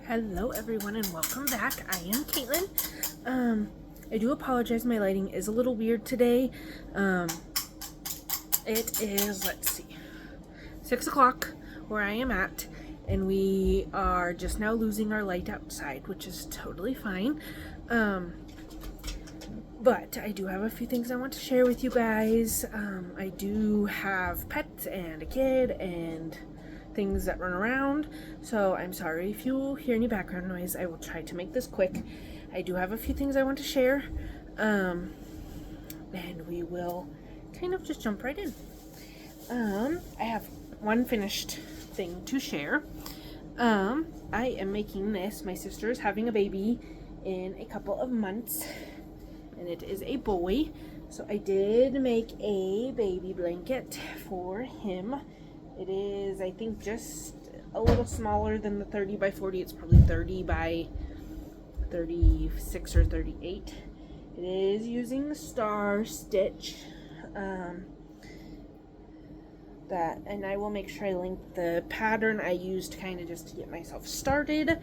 Hello everyone and welcome back. I am Caitlin. I do apologize, my lighting is a little weird today. It is, let's see, 6 o'clock where I am at, and we are just now losing our light outside, which is totally fine. But I do have a few things I want to share with you guys. I do have pets and a kid and things that run around, so I'm sorry if you hear any background noise. I will try to make this quick. I do have a few things I want to share, and we will kind of just jump right in. I have one finished thing to share. I am making this. My sister is having a baby in a couple of months, and it is a boy, so I did make a baby blanket for him. It is, I think, just a little smaller than the 30 by 40. It's probably 30 by 36 or 38. It is using the star stitch. And I will make sure I link the pattern I used kind of just to get myself started.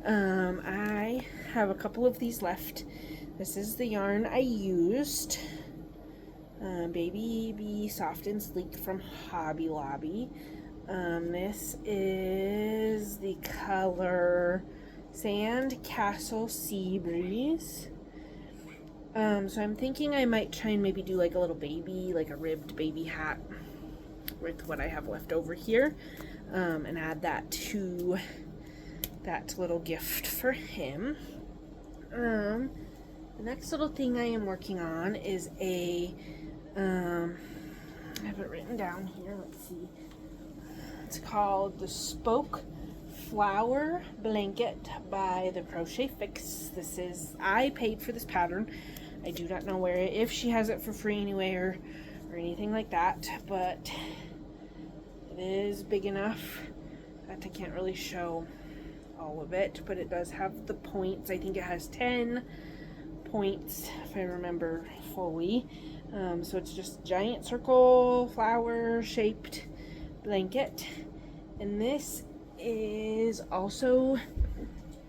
I have a couple of these left. This is the yarn I used. Baby Bee Soft and Sleek from Hobby Lobby. This is the color Sand Castle Sea Breeze. So I'm thinking I might try and maybe do like a little baby, like a ribbed baby hat with what I have left over here, and add that to that little gift for him. The next little thing I am working on is I have it written down here. Let's see. It's called the Spoke Flower Blanket by the Crochet Fix. I paid for this pattern. I do not know if she has it for free anywhere or anything like that, but it is big enough that I can't really show all of it, but it does have the points. I think it has 10 points if I remember fully. So it's just giant circle flower shaped blanket, and this is also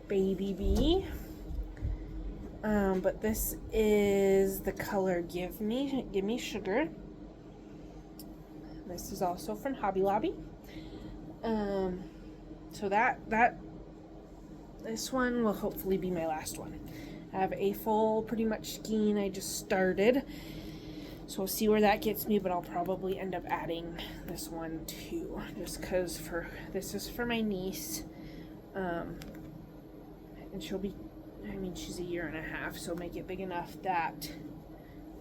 Baby Bee, but this is the color Gimme Sugar. This is also from Hobby Lobby. So this one will hopefully be my last one. I have a full pretty much skein I just started, so we'll see where that gets me, but I'll probably end up adding this one too, just because this is for my niece, and she's a year and a half, so make it big enough that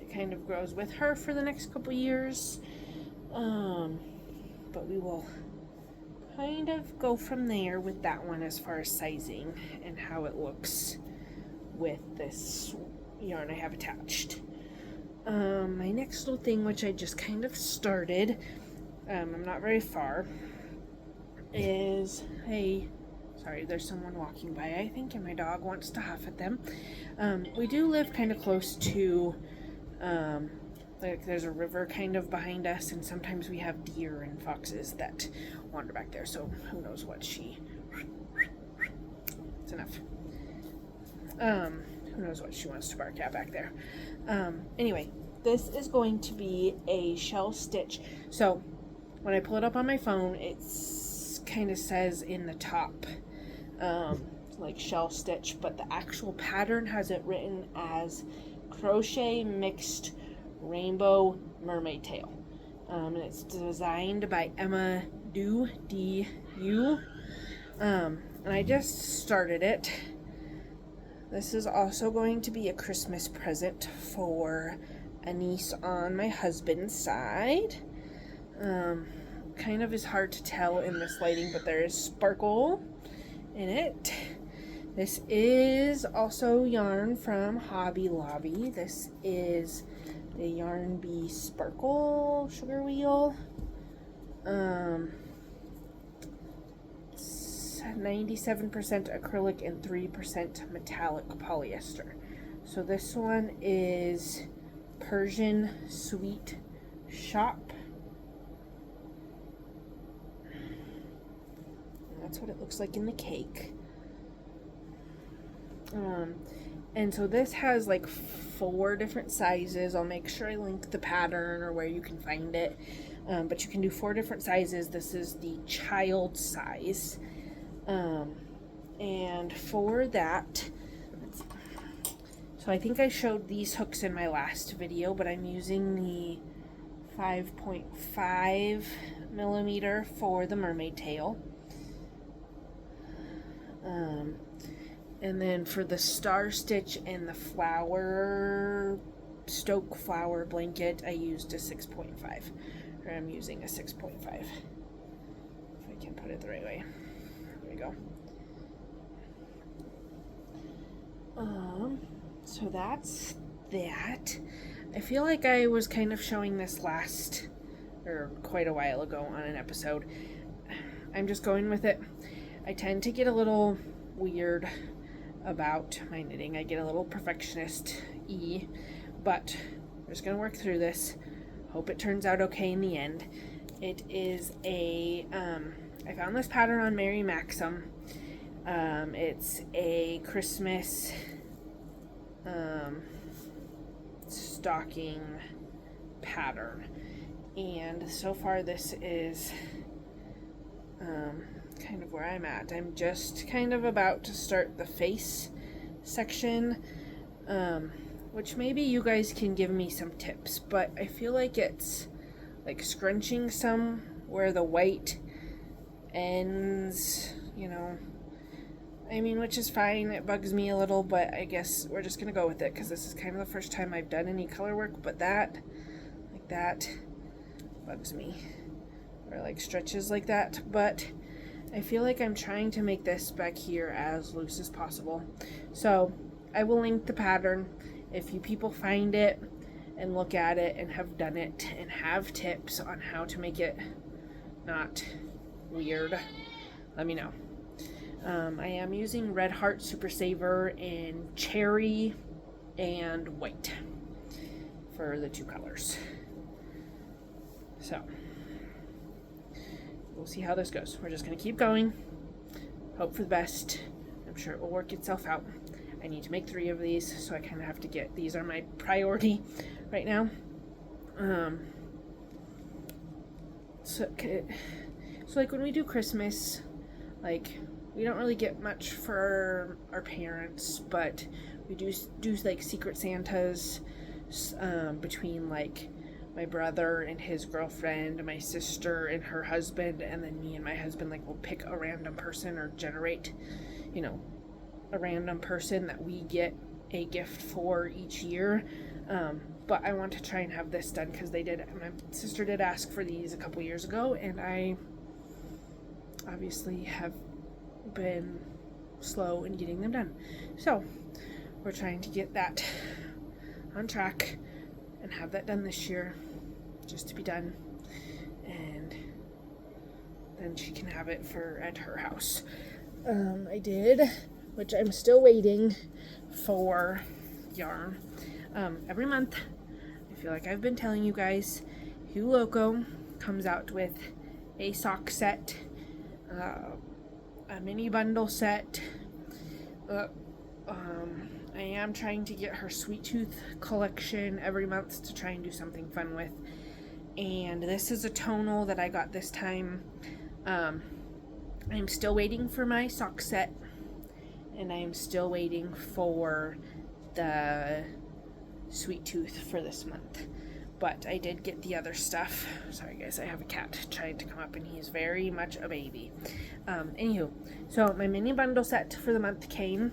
it kind of grows with her for the next couple years, but we will kind of go from there with that one as far as sizing and how it looks with this yarn I have attached. My next little thing, which I just kind of started, I'm not very far, is sorry, there's someone walking by, I think, and my dog wants to huff at them. We do live kind of close to, there's a river kind of behind us, and sometimes we have deer and foxes that wander back there, so who knows what it's enough. Who knows what she wants to bark at back there. Anyway, this is going to be a shell stitch. So when I pull it up on my phone, it kind of says in the top, like shell stitch, but the actual pattern has it written as crochet mixed rainbow mermaid tail. And it's designed by Emma Du. And I just started it. This is also going to be a Christmas present for a niece on my husband's side. Kind of is hard to tell in this lighting, but there is sparkle in it. This is also yarn from Hobby Lobby. This is the Yarn Bee Sparkle Sugarwheel. 97% acrylic and 3% metallic polyester. So this one is Persian Sweet Shop. And that's what it looks like in the cake. And so this has like 4 different sizes. I'll make sure I link the pattern or where you can find it. But you can do 4 different sizes. This is the child size. And for that, so I think I showed these hooks in my last video, but I'm using the 5.5 millimeter for the mermaid tail. And then for the star stitch and the stoke flower blanket, I used a 6.5, or I'm using a 6.5. If I can put it the right way. There we go. So that's that. I feel like I was kind of showing this quite a while ago on an episode. I'm just going with it. I tend to get a little weird about my knitting. I get a little perfectionist-y, but we're just gonna work through this. Hope it turns out okay in the end. It is I found this pattern on Mary Maxim. It's a Christmas stocking pattern, and so far this is kind of where I'm at. I'm just kind of about to start the face section, which maybe you guys can give me some tips, but I feel like it's like scrunching some where the white ends, I mean, which is fine. It bugs me a little, but I guess we're just gonna go with it because this is kind of the first time I've done any color work, but that bugs me, or like stretches like that. But I feel like I'm trying to make this back here as loose as possible. So I will link the pattern. If you people find it and look at it and have done it and have tips on how to make it not weird, let me know. I am using Red Heart Super Saver in cherry and white for the 2 colors. So we'll see how this goes. We're just going to keep going, hope for the best. I'm sure it will work itself out. I need to make 3 of these, so I kind of have to these are my priority right now. So like when we do Christmas, like we don't really get much for our parents, but we do like Secret Santas between like my brother and his girlfriend, my sister and her husband, and then me and my husband, like, will pick a random person or generate, a random person that we get a gift for each year. But I want to try and have this done because my sister did ask for these a couple years ago, and I obviously have been slow in getting them done. So we're trying to get that on track and have that done this year, just to be done, and then she can have it at her house. I did, which I'm still waiting for yarn. Every month, I feel like I've been telling you guys, Hue Loco comes out with a sock set, a mini bundle set. I am trying to get her Sweet Tooth collection every month to try and do something fun with. And this is a tonal that I got this time. I'm still waiting for my sock set, and I'm still waiting for the Sweet Tooth for this month. But I did get the other stuff. Sorry guys, I have a cat trying to come up and he's very much a baby. Anywho, so my mini bundle set for the month came.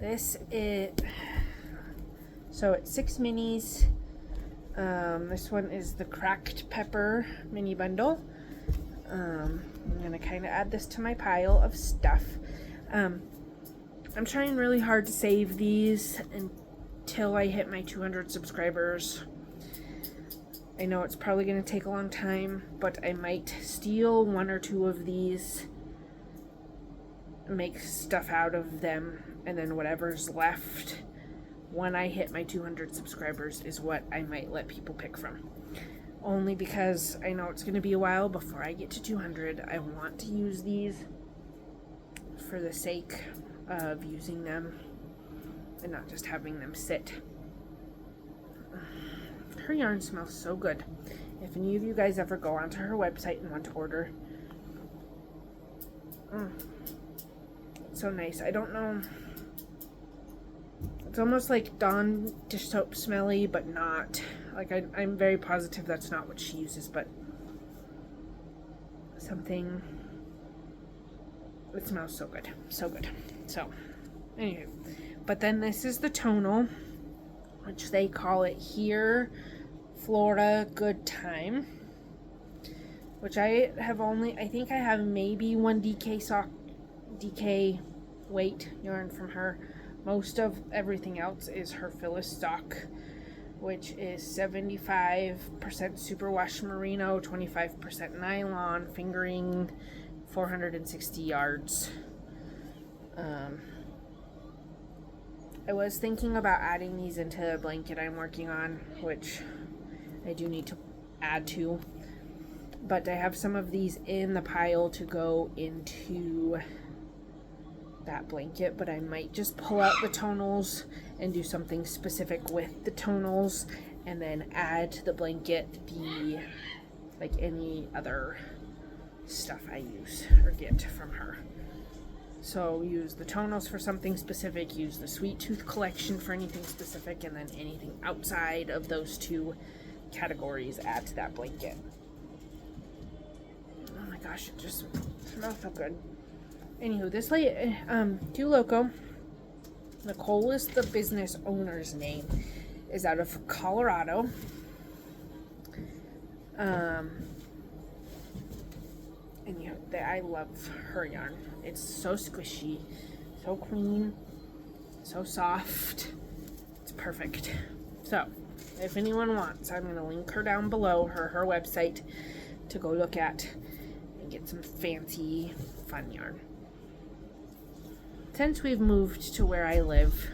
So it's 6 minis. This one is the Cracked Pepper mini bundle. I'm gonna kind of add this to my pile of stuff. I'm trying really hard to save these until I hit my 200 subscribers. I know it's probably going to take a long time, but I might steal 1 or 2 of these, make stuff out of them, and then whatever's left when I hit my 200 subscribers is what I might let people pick from. Only because I know it's going to be a while before I get to 200. I want to use these for the sake of using them and not just having them sit. Her yarn smells so good. If any of you guys ever go onto her website and want to order, it's so nice. I don't know. It's almost like Dawn dish soap smelly, but not. Like, I'm very positive that's not what she uses, but something. It smells so good. So good. So, anyway. But then this is the tonal, which they call it here, Florida Good Time. Which I think I have maybe one DK weight yarn from her. Most of everything else is her Phyllis stock, which is 75% superwash merino, 25% nylon, fingering, 460 yards. I was thinking about adding these into a blanket I'm working on, which I do need to add to. But I have some of these in the pile to go into that blanket, but I might just pull out the tonals and do something specific with the tonals and then add to the blanket like any other stuff I use or get from her. So use the tonals for something specific, use the Sweet Tooth collection for anything specific, and then anything outside of those two categories add to that blanket. Oh my gosh, it just smells so good. Anywho, this lady, Q Loco, Nicole is the business owner's name, is out of Colorado. And I love her yarn. It's so squishy, so clean, so soft. It's perfect. So, if anyone wants, I'm going to link her down below, her website, to go look at and get some fancy, fun yarn. Since we've moved to where I live,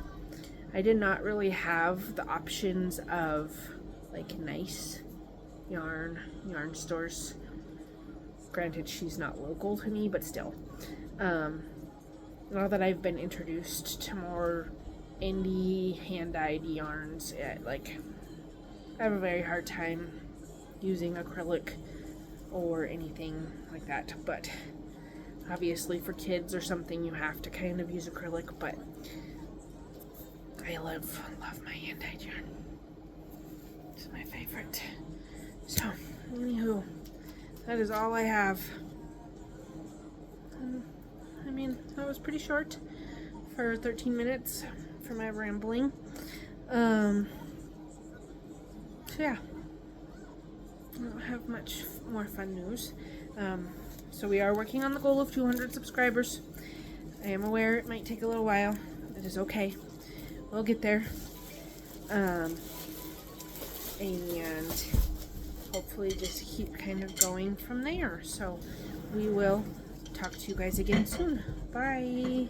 I did not really have the options of like nice yarn stores. Granted, she's not local to me, but still. Now that I've been introduced to more indie hand-dyed yarns, I have a very hard time using acrylic or anything like that. But obviously for kids or something, you have to kind of use acrylic, but I love my hand-dyed yarn. It's my favorite. So, anywho, that is all I have. I mean, that was pretty short for 13 minutes for my rambling. So yeah, I don't have much more fun news. So we are working on the goal of 200 subscribers. I am aware it might take a little while. It is okay. We'll get there. And hopefully just keep kind of going from there. So we will talk to you guys again soon. Bye.